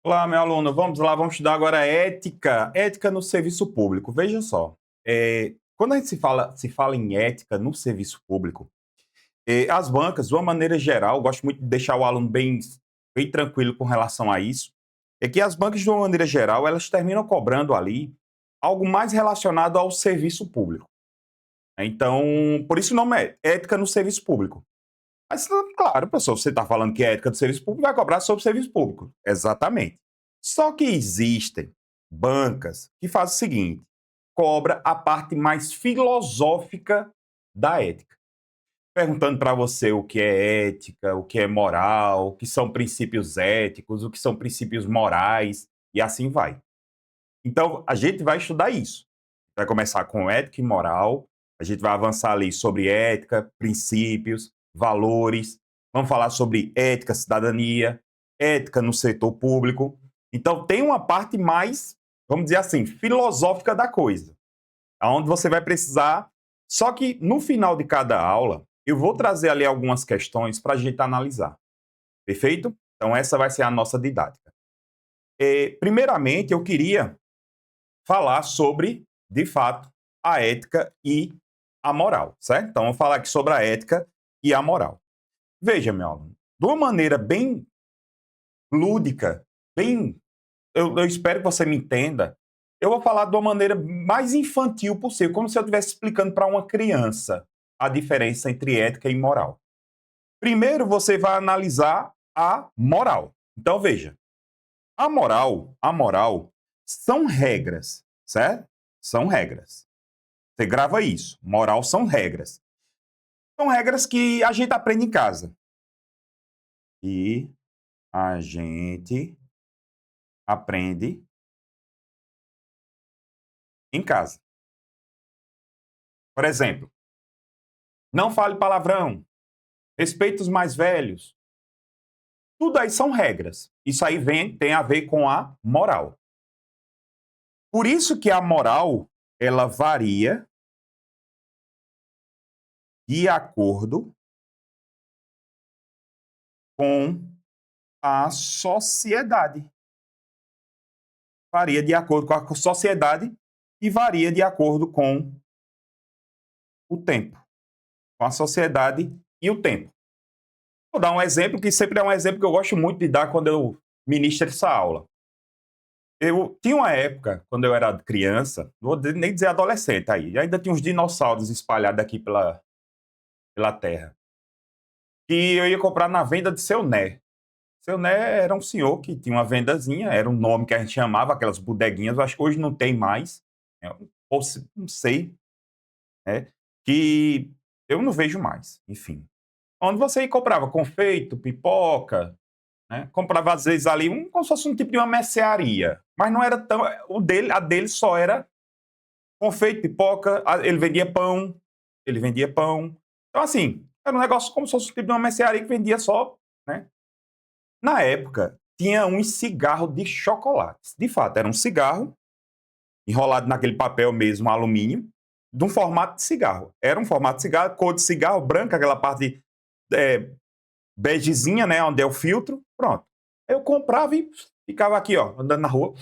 Olá, meu aluno, vamos lá, vamos estudar agora ética, ética no serviço público. Veja só, quando a gente se fala em ética no serviço público, as bancas, de uma maneira geral, gosto muito de deixar o aluno bem tranquilo com relação a isso, é que as bancas, de uma maneira geral, elas terminam cobrando ali algo mais relacionado ao serviço público. Então, por isso o nome é ética no serviço público. Mas, claro, professor, você está falando que é ética do serviço público, vai cobrar sobre o serviço público. Exatamente. Só que existem bancas que fazem o seguinte: cobra a parte mais filosófica da ética. Perguntando para você o que é ética, o que é moral, o que são princípios éticos, o que são princípios morais, e assim vai. Então, a gente vai estudar isso. Vai começar com ética e moral, a gente vai avançar ali sobre ética, princípios, valores, vamos falar sobre ética, cidadania, ética no setor público. Então, tem uma parte mais, vamos dizer assim, filosófica da coisa, aonde você vai precisar. Só que no final de cada aula, eu vou trazer ali algumas questões para a gente analisar. Perfeito? Então, essa vai ser a nossa didática. Primeiramente, eu queria falar sobre, de fato, a ética e a moral, certo? Então, vamos falar aqui sobre a ética e a moral. Veja, meu aluno, de uma maneira bem lúdica, eu espero que você me entenda, eu vou falar de uma maneira mais infantil possível, como se eu estivesse explicando para uma criança a diferença entre ética e moral. Primeiro, você vai analisar a moral. Então, veja, a moral são regras, certo? São regras. Você grava isso. Moral são regras. São regras que a gente aprende em casa. E a gente aprende em casa. Por exemplo, não fale palavrão, respeite os mais velhos. Tudo aí são regras. Isso aí tem a ver com a moral. Por isso que a moral, ela varia de acordo com a sociedade. Varia de acordo com a sociedade e varia de acordo com o tempo. Com a sociedade e o tempo. Vou dar um exemplo que sempre é um exemplo que eu gosto muito de dar quando eu ministro essa aula. Eu tinha uma época, quando eu era criança, não vou nem dizer adolescente aí, ainda tinha uns dinossauros espalhados aqui pela terra, que eu ia comprar na venda de Seu Né. Seu Né era um senhor que tinha uma vendazinha, era um nome que a gente chamava, aquelas bodeguinhas, eu acho que hoje não tem mais, né, ou não sei, né, que eu não vejo mais, enfim. Onde você comprava confeito, pipoca, né, comprava às vezes ali como se fosse um tipo de uma mercearia, mas não era tão, a dele só era confeito, pipoca, ele vendia pão. Então assim, era um negócio como se fosse um tipo de uma mercearia que vendia só, né. Na época, tinha um cigarro de chocolate. De fato, era um cigarro enrolado naquele papel mesmo, alumínio, de um formato de cigarro. Era um formato de cigarro, cor de cigarro, branca, aquela parte é, begezinha, né, onde é o filtro, pronto. Eu comprava e ficava aqui, ó, andando na rua,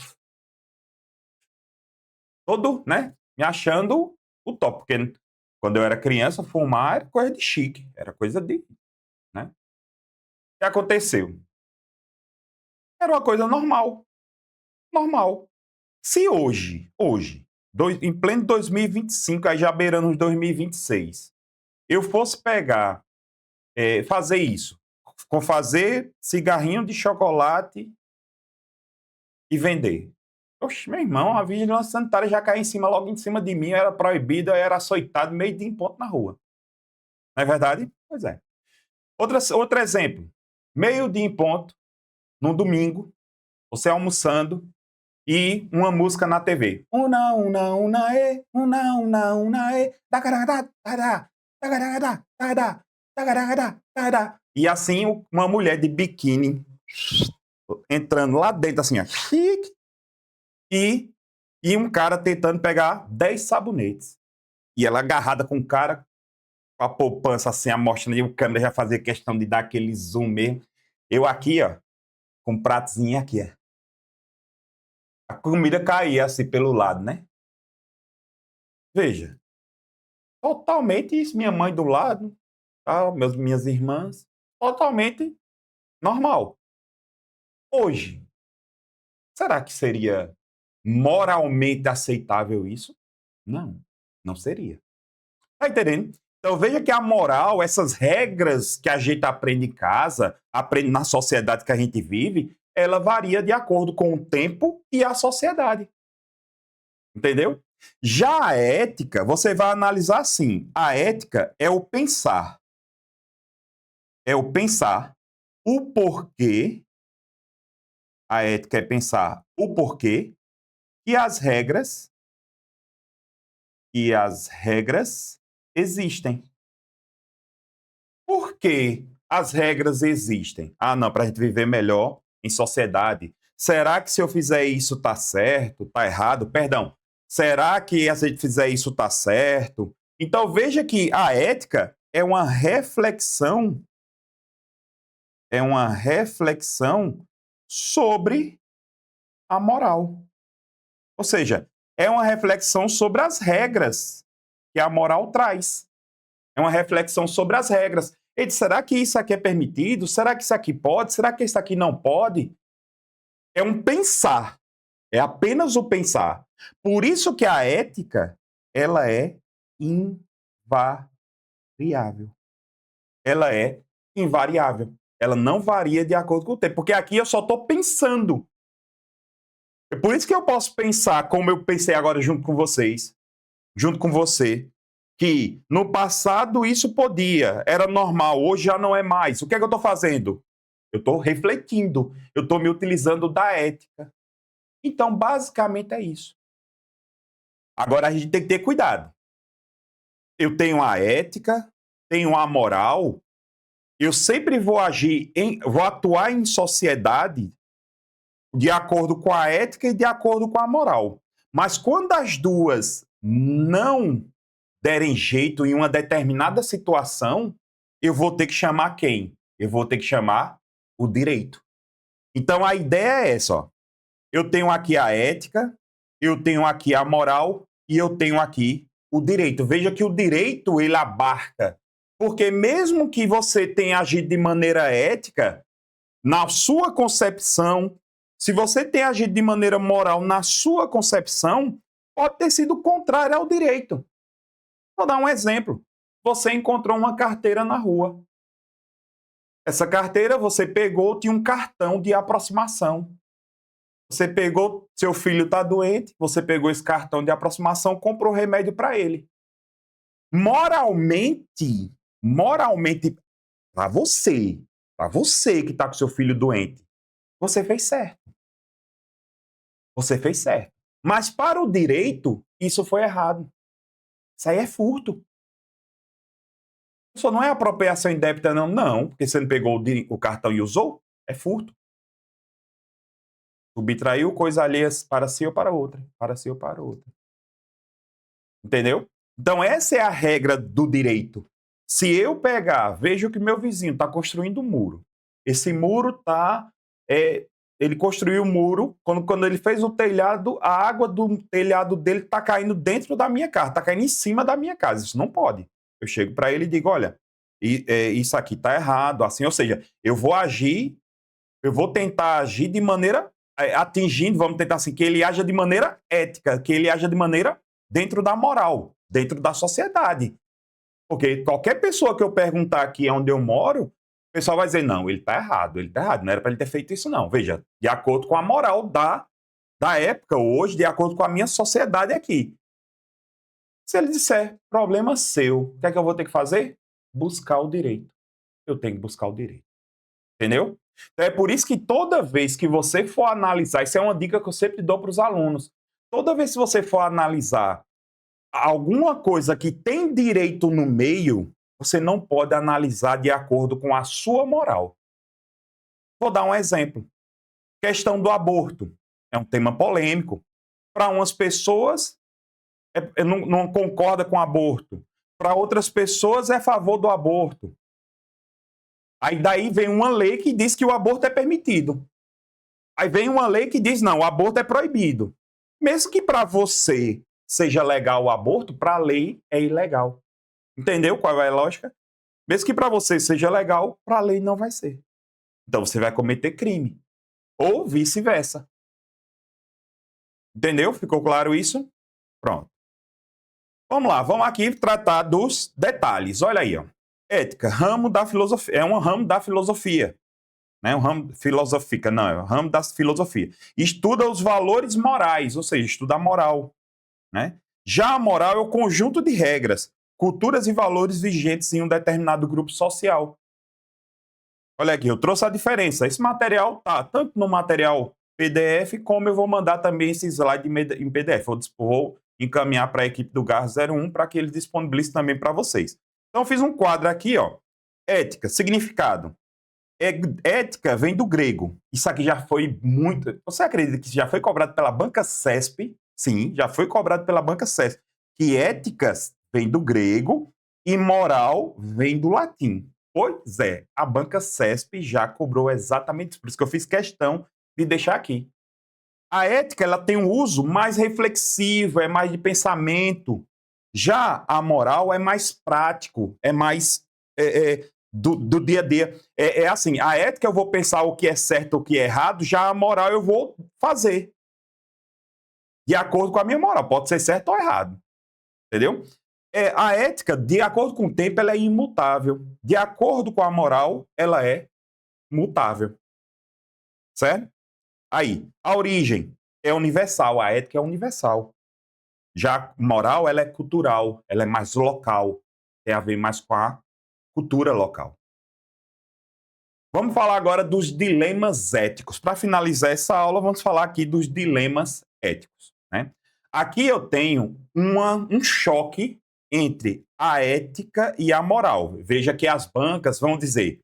todo, né, me achando o top, porque quando eu era criança, fumar era coisa de chique, era coisa de, né? O que aconteceu? Era uma coisa normal, normal. Se hoje, em pleno 2025, aí já beirando os 2026, eu fosse pegar, fazer isso, fazer cigarrinho de chocolate e vender. Oxe, meu irmão, a vigilância sanitária já caiu logo em cima de mim, eu era proibido, eu era açoitado, meio dia em ponto na rua. Não é verdade? Pois é. Outro exemplo, meio dia em ponto, num domingo, você almoçando, e uma música na TV. Una, e, tacarada, tada, tacarada, tada, tacarada, tada. E assim, uma mulher de biquíni entrando lá dentro, assim, ó, chique, e, e um cara tentando pegar 10 sabonetes. E ela agarrada com o cara, com a poupança assim, amostrando, e o câmera já fazia questão de dar aquele zoom mesmo. Eu aqui, ó, com um pratozinho aqui, ó. A comida caía assim pelo lado, né? Veja, totalmente isso. Minha mãe do lado, tá? Minhas irmãs, totalmente normal. Hoje, será que seria moralmente aceitável isso? Não, não seria. Tá entendendo? Então veja que a moral, essas regras que a gente aprende em casa, aprende na sociedade que a gente vive, ela varia de acordo com o tempo e a sociedade. Entendeu? Já a ética, você vai analisar assim: a ética é o pensar. É o pensar o porquê, a ética é pensar o porquê e as regras existem. Por que as regras existem? Ah, não, para a gente viver melhor em sociedade. Será que se eu fizer isso tá certo, tá errado? Perdão. Será que se a gente fizer isso tá certo? Então veja que a ética é uma reflexão sobre a moral. Ou seja, é uma reflexão sobre as regras que a moral traz. É uma reflexão sobre as regras. Ele diz, será que isso aqui é permitido? Será que isso aqui pode? Será que isso aqui não pode? É um pensar. É apenas o pensar. Por isso que a ética, ela é invariável. Ela é invariável. Ela não varia de acordo com o tempo. Porque aqui eu só estou pensando. É por isso que eu posso pensar como eu pensei agora junto com vocês, junto com você, que no passado isso podia, era normal, hoje já não é mais. O que é que eu estou fazendo? Eu estou refletindo, eu estou me utilizando da ética. Então, basicamente é isso. Agora a gente tem que ter cuidado. Eu tenho a ética, tenho a moral, eu sempre vou vou atuar em sociedade de acordo com a ética e de acordo com a moral. Mas quando as duas não derem jeito em uma determinada situação, eu vou ter que chamar quem? Eu vou ter que chamar o direito. Então a ideia é essa, ó. Eu tenho aqui a ética, eu tenho aqui a moral e eu tenho aqui o direito. Veja que o direito ele abarca, porque mesmo que você tenha agido de maneira ética, na sua concepção, se você tem agido de maneira moral na sua concepção, pode ter sido contrário ao direito. Vou dar um exemplo. Você encontrou uma carteira na rua. Essa carteira você pegou, tinha um cartão de aproximação. Você pegou, seu filho está doente, você pegou esse cartão de aproximação, comprou remédio para ele. Moralmente, para você que está com seu filho doente, você fez certo. Você fez certo. Mas para o direito, isso foi errado. Isso aí é furto. Isso não é apropriação indébita, não. Não, porque você não pegou o cartão e usou, é furto. Subtraiu coisa alheia para si ou para outra. Para si ou para outra. Entendeu? Então, essa é a regra do direito. Se eu pegar, vejo que meu vizinho está construindo um muro. Esse muro está. Ele construiu o muro, quando ele fez o telhado, a água do telhado dele está caindo dentro da minha casa, está caindo em cima da minha casa. Isso não pode. Eu chego para ele e digo: olha, isso aqui está errado. Assim, ou seja, eu vou tentar agir de maneira atingindo, vamos tentar assim, que ele haja de maneira ética, que ele haja de maneira dentro da moral, dentro da sociedade. Porque qualquer pessoa que eu perguntar aqui onde eu moro, o pessoal vai dizer, não, ele está errado, não era para ele ter feito isso não. Veja, de acordo com a moral da época, hoje, de acordo com a minha sociedade aqui. Se ele disser, problema seu, o que é que eu vou ter que fazer? Buscar o direito. Eu tenho que buscar o direito. Entendeu? Então é por isso que toda vez que você for analisar, isso é uma dica que eu sempre dou para os alunos, toda vez que você for analisar alguma coisa que tem direito no meio, você não pode analisar de acordo com a sua moral. Vou dar um exemplo. Questão do aborto. É um tema polêmico. Para umas pessoas, não concorda com o aborto. Para outras pessoas, é a favor do aborto. Aí daí vem uma lei que diz que o aborto é permitido. Aí vem uma lei que diz, não, o aborto é proibido. Mesmo que para você seja legal o aborto, para a lei é ilegal. Entendeu qual é a lógica? Mesmo que para você seja legal, para a lei não vai ser. Então você vai cometer crime. Ou vice-versa. Entendeu? Ficou claro isso? Pronto. Vamos lá, vamos aqui tratar dos detalhes. Olha aí, ó. Ética, ramo da filosofia. É um ramo da filosofia. Né? Um ramo filosófica, não, é um ramo da filosofia. Estuda os valores morais, ou seja, estuda a moral. Né? Já a moral é o conjunto de regras, culturas e valores vigentes em um determinado grupo social. Olha aqui, eu trouxe a diferença. Esse material tá tanto no material PDF, como eu vou mandar também esse slide em PDF. Vou encaminhar para a equipe do GAR01 para que eles disponibilizem também para vocês. Então, eu fiz um quadro aqui, ó. Ética, significado. Ética vem do grego. Isso aqui já foi muito. Você acredita que já foi cobrado pela banca CESP? Sim, já foi cobrado pela banca CESP. Que éticas vem do grego e moral vem do latim. Pois é, a banca CESP já cobrou exatamente isso. Por isso que eu fiz questão de deixar aqui. A ética ela tem um uso mais reflexivo, é mais de pensamento. Já a moral é mais prático, é mais do dia a dia. É assim, a ética eu vou pensar o que é certo ou o que é errado, já a moral eu vou fazer. De acordo com a minha moral, pode ser certo ou errado. Entendeu? A ética, de acordo com o tempo, ela é imutável. De acordo com a moral, ela é mutável. Certo? Aí, a origem é universal, a ética é universal. Já a moral, ela é cultural, ela é mais local, tem a ver mais com a cultura local. Vamos falar agora dos dilemas éticos. Para finalizar essa aula, vamos falar aqui dos dilemas éticos. Né? Aqui eu tenho um choque entre a ética e a moral. Veja que as bancas vão dizer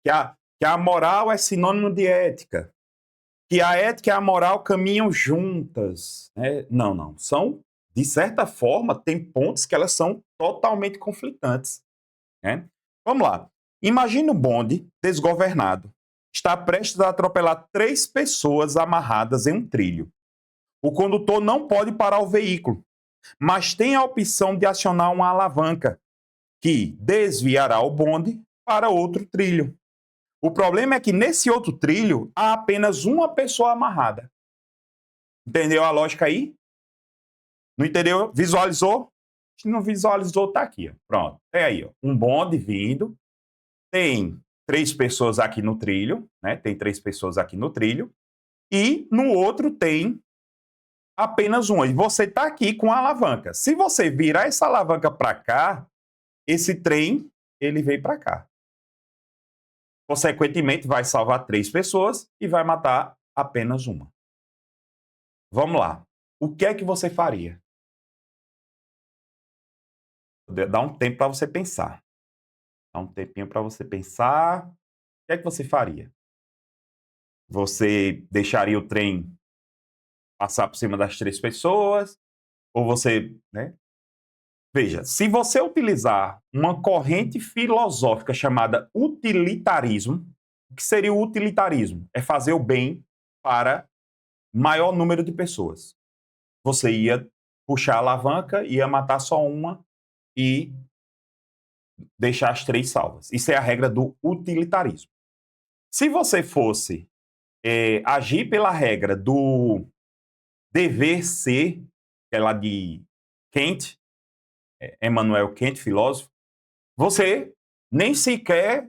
que a moral é sinônimo de ética, que a ética e a moral caminham juntas. Né? Não, não. São, de certa forma, tem pontos que elas são totalmente conflitantes. Né? Vamos lá. Imagina um bonde desgovernado. Está prestes a atropelar 3 pessoas amarradas em um trilho. O condutor não pode parar o veículo, mas tem a opção de acionar uma alavanca, que desviará o bonde para outro trilho. O problema é que nesse outro trilho há apenas uma pessoa amarrada. Entendeu a lógica aí? Não entendeu? Visualizou? Se não visualizou, tá aqui. Ó. Pronto. É aí, ó. Um bonde vindo. Tem 3 pessoas aqui no trilho, né? Tem 3 pessoas aqui no trilho. E no outro tem apenas uma. E você está aqui com a alavanca. Se você virar essa alavanca para cá, esse trem, ele vem para cá. Consequentemente, vai salvar 3 pessoas e vai matar apenas uma. Vamos lá. O que é que você faria? Dá um tempo para você pensar. Dá um tempinho para você pensar. O que é que você faria? Você deixaria o trem passar por cima das 3 pessoas? Ou você, né? Veja, se você utilizar uma corrente filosófica chamada utilitarismo, o que seria o utilitarismo? É fazer o bem para maior número de pessoas. Você ia puxar a alavanca, ia matar só uma e deixar as 3 salvas. Isso é a regra do utilitarismo. Se você fosse agir pela regra do dever ser, que é lá de Kant, Emmanuel Kant, filósofo, você nem sequer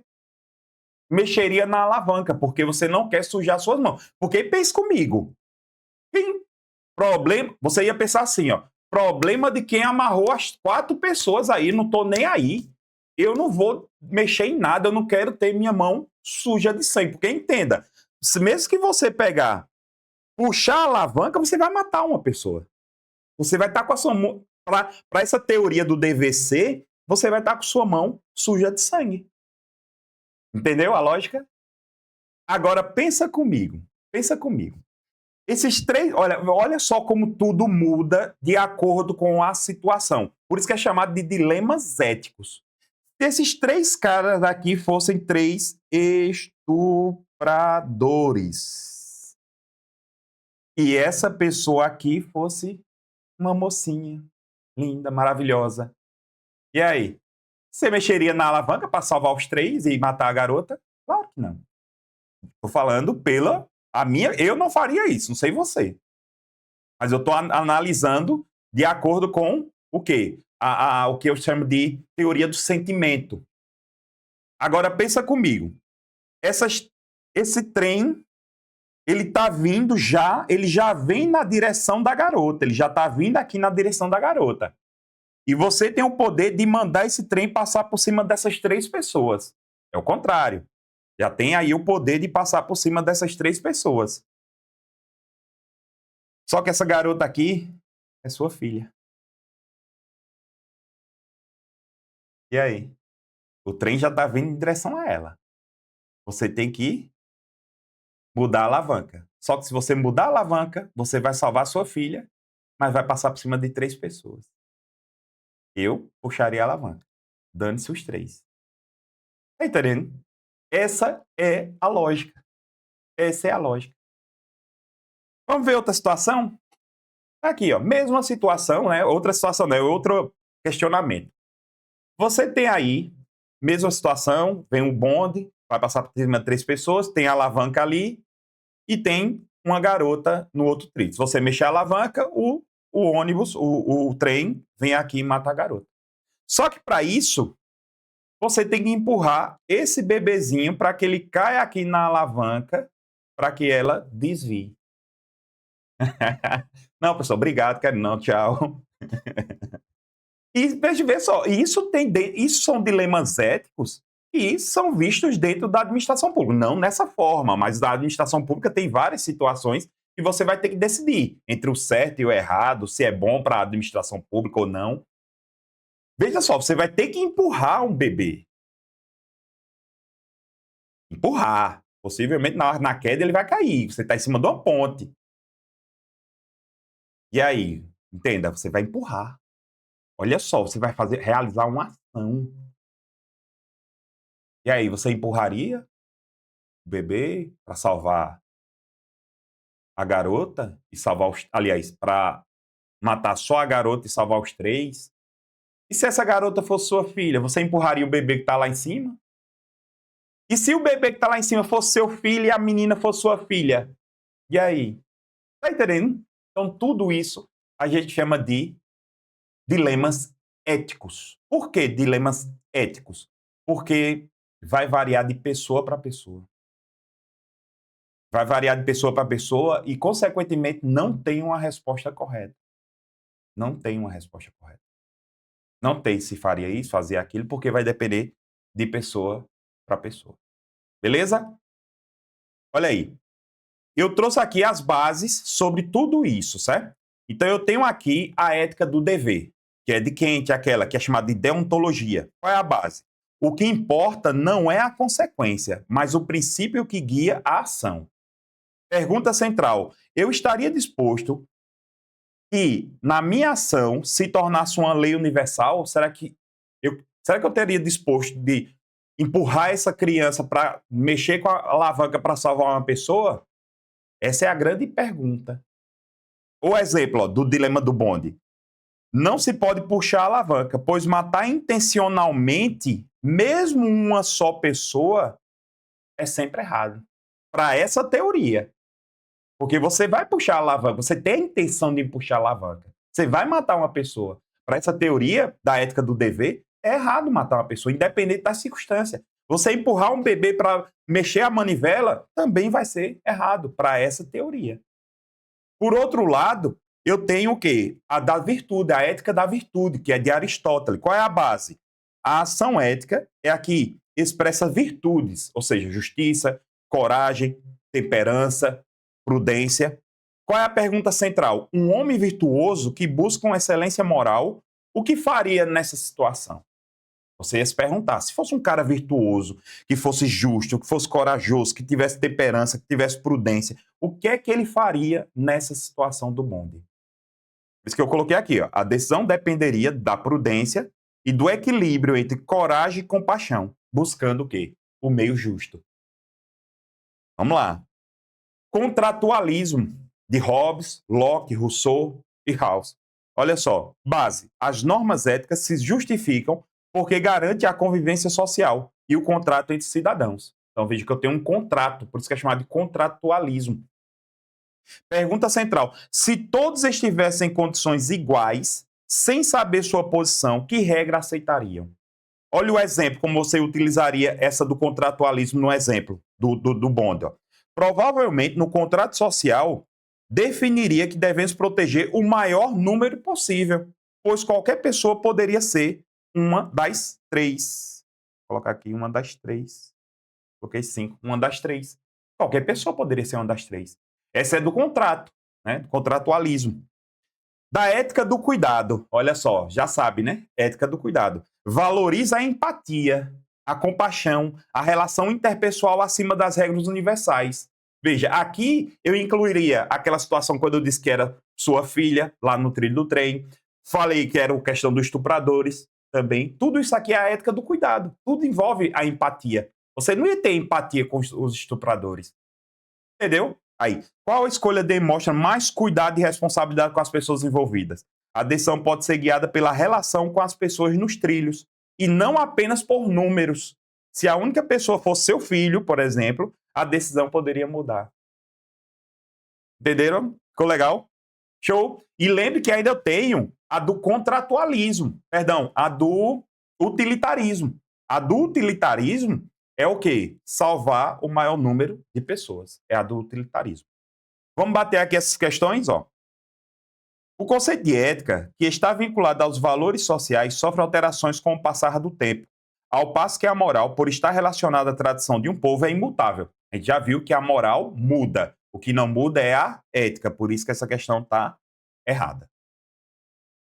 mexeria na alavanca, porque você não quer sujar suas mãos. Porque pense comigo, você ia pensar assim, ó, problema de quem amarrou as 4 pessoas aí, não tô nem aí. Eu não vou mexer em nada, eu não quero ter minha mão suja de sangue. Porque entenda, mesmo que você pegar, puxar a alavanca, você vai matar uma pessoa. Você vai estar com a sua mão, para essa teoria do DVC, você vai estar com sua mão suja de sangue. Entendeu a lógica? Agora pensa comigo. Esses 3, olha só como tudo muda de acordo com a situação. Por isso que é chamado de dilemas éticos. Se esses 3 caras aqui fossem 3 estupradores, e essa pessoa aqui fosse uma mocinha linda, maravilhosa. E aí? Você mexeria na alavanca para salvar os três e matar a garota? Claro que não. Tô falando pela a minha, eu não faria isso, não sei você. Mas eu tô analisando de acordo com o quê? O que eu chamo de teoria do sentimento. Agora pensa comigo. Esse trem, ele tá vindo já, ele já vem na direção da garota, ele já tá vindo aqui na direção da garota. E você tem o poder de mandar esse trem passar por cima dessas três pessoas. É o contrário. Já tem aí o poder de passar por cima dessas três pessoas. Só que essa garota aqui é sua filha. E aí? O trem já tá vindo em direção a ela. Você tem que mudar a alavanca. Só que se você mudar a alavanca, você vai salvar sua filha, mas vai passar por cima de três pessoas. Eu puxaria a alavanca. Dane-se os três. Tá entendendo? Essa é a lógica. Essa é a lógica. Vamos ver outra situação? Aqui, ó, mesma situação, né? Outra situação, né? Outro questionamento. Você tem aí, mesma situação, vem um bonde, vai passar por cima de três pessoas, tem a alavanca ali e tem uma garota no outro trilho. Se você mexer a alavanca, o ônibus, o trem, vem aqui e mata a garota. Só que para isso, você tem que empurrar esse bebezinho para que ele caia aqui na alavanca para que ela desvie. Não, pessoal, obrigado, quero não, tchau. E veja só, isso são dilemas éticos que são vistos dentro da administração pública. Não nessa forma, mas a administração pública tem várias situações que você vai ter que decidir entre o certo e o errado, se é bom para a administração pública ou não. Veja só, você vai ter que empurrar um bebê. Empurrar. Possivelmente na queda ele vai cair. Você está em cima de uma ponte. E aí? Entenda, você vai empurrar. Olha só, você vai realizar uma ação. E aí, você empurraria o bebê para salvar a garota e salvar os. Aliás, para matar só a garota e salvar os três? E se essa garota fosse sua filha, você empurraria o bebê que está lá em cima? E se o bebê que está lá em cima fosse seu filho e a menina fosse sua filha? E aí? Tá entendendo? Então, tudo isso a gente chama de dilemas éticos. Por que dilemas éticos? Porque vai variar de pessoa para pessoa. Vai variar de pessoa para pessoa e, consequentemente, não tem uma resposta correta. Não tem uma resposta correta. Não tem se faria isso, fazia aquilo, porque vai depender de pessoa para pessoa. Beleza? Olha aí. Eu trouxe aqui as bases sobre tudo isso, certo? Então, eu tenho aqui a ética do dever, que é de Kant, aquela que é chamada de deontologia. Qual é a base? O que importa não é a consequência, mas o princípio que guia a ação. Pergunta central. Eu estaria disposto que, na minha ação, se tornasse uma lei universal? Será que eu teria disposto de empurrar essa criança para mexer com a alavanca para salvar uma pessoa? Essa é a grande pergunta. O exemplo do dilema do bonde. Não se pode puxar a alavanca, pois matar intencionalmente, mesmo uma só pessoa, é sempre errado. Para essa teoria. Porque você vai puxar a alavanca, você tem a intenção de puxar a alavanca. Você vai matar uma pessoa. Para essa teoria da ética do dever, é errado matar uma pessoa, independente da circunstância. Você empurrar um bebê para mexer a manivela também vai ser errado para essa teoria. Por outro lado, eu tenho o quê? A da virtude, a ética da virtude, que é de Aristóteles. Qual é a base? A ação ética é a que expressa virtudes, ou seja, justiça, coragem, temperança, prudência. Qual é a pergunta central? Um homem virtuoso que busca uma excelência moral, o que faria nessa situação? Você ia se perguntar, se fosse um cara virtuoso, que fosse justo, que fosse corajoso, que tivesse temperança, que tivesse prudência, o que é que ele faria nessa situação do bonde? Por isso que eu coloquei aqui, ó, a decisão dependeria da prudência e do equilíbrio entre coragem e compaixão, buscando o quê? O meio justo. Vamos lá. Contratualismo. de Hobbes, Locke, Rousseau e Rawls. Olha só, base. As normas éticas se justificam porque garante a convivência social e o contrato entre cidadãos. Então veja que eu tenho um contrato, por isso que é chamado de contratualismo. Pergunta central. Se todos estivessem em condições iguais, sem saber sua posição, que regra aceitariam? Olha o exemplo, como você utilizaria essa do contratualismo no exemplo do bonde. Ó. Provavelmente, no contrato social, definiria que devemos proteger o maior número possível, pois qualquer pessoa poderia ser uma das três. Vou colocar aqui uma das três. Coloquei 5, uma das três. Qualquer pessoa poderia ser uma das três. Essa é do contrato, né? Do contratualismo. Da ética do cuidado. Olha só, já sabe, né? Ética do cuidado. Valoriza a empatia, a compaixão, a relação interpessoal acima das regras universais. Veja, aqui eu incluiria aquela situação quando eu disse que era sua filha, lá no trilho do trem. Falei que era a questão dos estupradores também. Tudo isso aqui é a ética do cuidado. Tudo envolve a empatia. Você não ia ter empatia com os estupradores. Entendeu? Aí, qual escolha demonstra mais cuidado e responsabilidade com as pessoas envolvidas? A decisão pode ser guiada pela relação com as pessoas nos trilhos e não apenas por números. Se a única pessoa fosse seu filho, por exemplo, a decisão poderia mudar. Entenderam? Ficou legal? Show? E lembre que ainda eu tenho a do contratualismo, perdão, a do utilitarismo. A do utilitarismo é o quê? Salvar o maior número de pessoas. É a do utilitarismo. Vamos bater aqui essas questões, ó. O conceito de ética, que está vinculado aos valores sociais, sofre alterações com o passar do tempo, ao passo que a moral, por estar relacionada à tradição de um povo, é imutável. A gente já viu que a moral muda. O que não muda é a ética, por isso que essa questão está errada.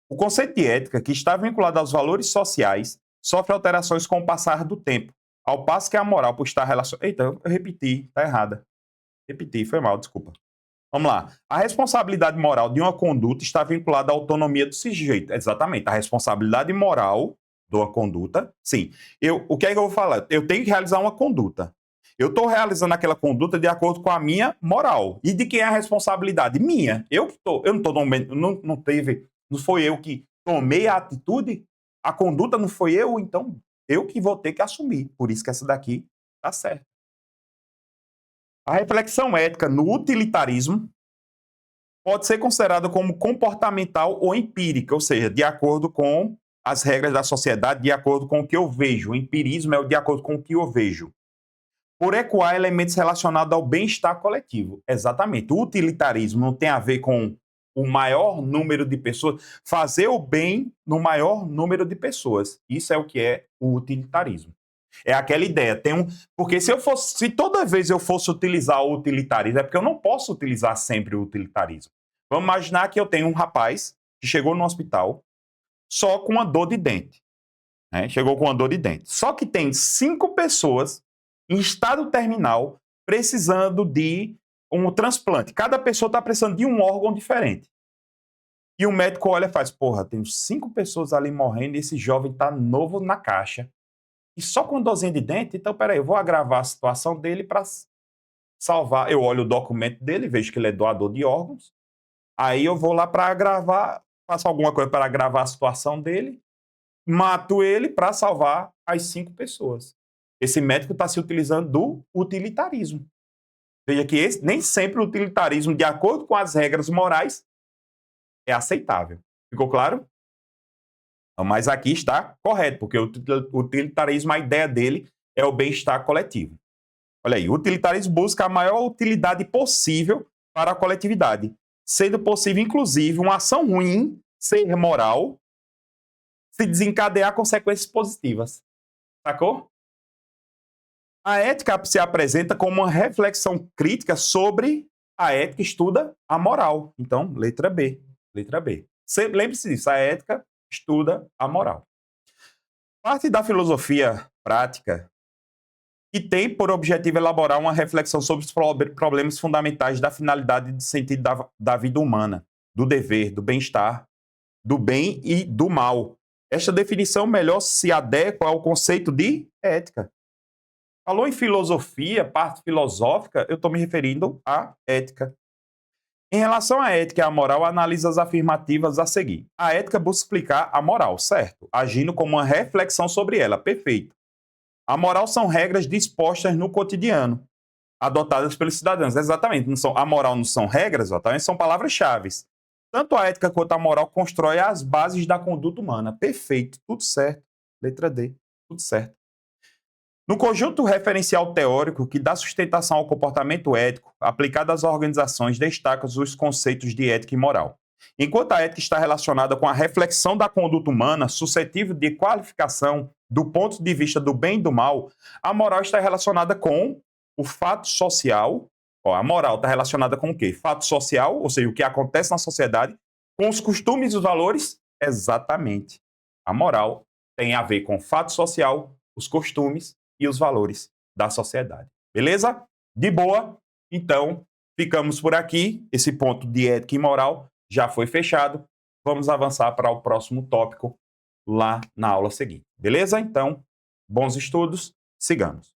O conceito de ética, que está vinculado aos valores sociais, sofre alterações com o passar do tempo, ao passo que a moral, por estar relacionada... Eita, eu repeti, está errada. Repeti, foi mal, desculpa. Vamos lá. A responsabilidade moral de uma conduta está vinculada à autonomia do sujeito. Exatamente. A responsabilidade moral de uma conduta, sim. O que é que eu vou falar? Eu tenho que realizar uma conduta. Eu estou realizando aquela conduta de acordo com a minha moral. E de quem é a responsabilidade? Minha. Eu não estou não foi eu que tomei a atitude, a conduta não foi eu, então eu que vou ter que assumir. Por isso que essa daqui está certa. A reflexão ética no utilitarismo pode ser considerada como comportamental ou empírica, ou seja, de acordo com as regras da sociedade, de acordo com o que eu vejo. O empirismo é o de acordo com o que eu vejo. Por ecoar elementos relacionados ao bem-estar coletivo. Exatamente. O utilitarismo não tem a ver com o maior número de pessoas, fazer o bem no maior número de pessoas. Isso é o que é o utilitarismo. É aquela ideia, porque se toda vez eu fosse utilizar o utilitarismo, é porque eu não posso utilizar sempre o utilitarismo. Vamos imaginar que eu tenho um rapaz que chegou no hospital só com uma dor de dente. Né? Chegou com uma dor de dente. Só que tem 5 pessoas em estado terminal precisando de um transplante. Cada pessoa está precisando de um órgão diferente. E o médico olha e faz, porra, tem 5 pessoas ali morrendo e esse jovem está novo na caixa. E só com dorzinha de dente, então peraí, eu vou agravar a situação dele para salvar. Eu olho o documento dele, vejo que ele é doador de órgãos. Aí eu vou lá para agravar, faço alguma coisa para agravar a situação dele, mato ele para salvar as 5 pessoas. Esse médico está se utilizando do utilitarismo. Veja que nem sempre o utilitarismo, de acordo com as regras morais, é aceitável. Ficou claro? Mas aqui está correto, porque o utilitarismo, a ideia dele é o bem-estar coletivo. Olha aí, o utilitarismo busca a maior utilidade possível para a coletividade, sendo possível, inclusive, uma ação ruim ser moral se desencadear consequências positivas. Sacou? A ética se apresenta como uma reflexão crítica sobre a ética estuda a moral. Então, letra B. Letra B. Lembre-se disso, a ética estuda a moral. Parte da filosofia prática que tem por objetivo elaborar uma reflexão sobre os problemas fundamentais da finalidade e do sentido da vida humana, do dever, do bem-estar, do bem e do mal. Esta definição melhor se adequa ao conceito de ética. Falou em filosofia, parte filosófica, eu estou me referindo à ética. Em relação à ética e à moral, analisa as afirmativas a seguir. A ética busca explicar a moral, certo? Agindo como uma reflexão sobre ela, perfeito. A moral são regras dispostas no cotidiano, adotadas pelos cidadãos. Exatamente. A moral não são regras, exatamente, são palavras-chave. Tanto a ética quanto a moral constroem as bases da conduta humana. Perfeito, tudo certo. Letra D, tudo certo. No conjunto referencial teórico que dá sustentação ao comportamento ético, aplicado às organizações, destaca os conceitos de ética e moral. Enquanto a ética está relacionada com a reflexão da conduta humana, suscetível de qualificação do ponto de vista do bem e do mal, a moral está relacionada com o fato social. A moral está relacionada com o quê? Fato social, ou seja, o que acontece na sociedade, com os costumes e os valores? Exatamente. A moral tem a ver com o fato social, os costumes e os valores da sociedade. Beleza? De boa? Então, ficamos por aqui. Esse ponto de ética e moral já foi fechado. Vamos avançar para o próximo tópico lá na aula seguinte. Beleza? Então, bons estudos. Sigamos.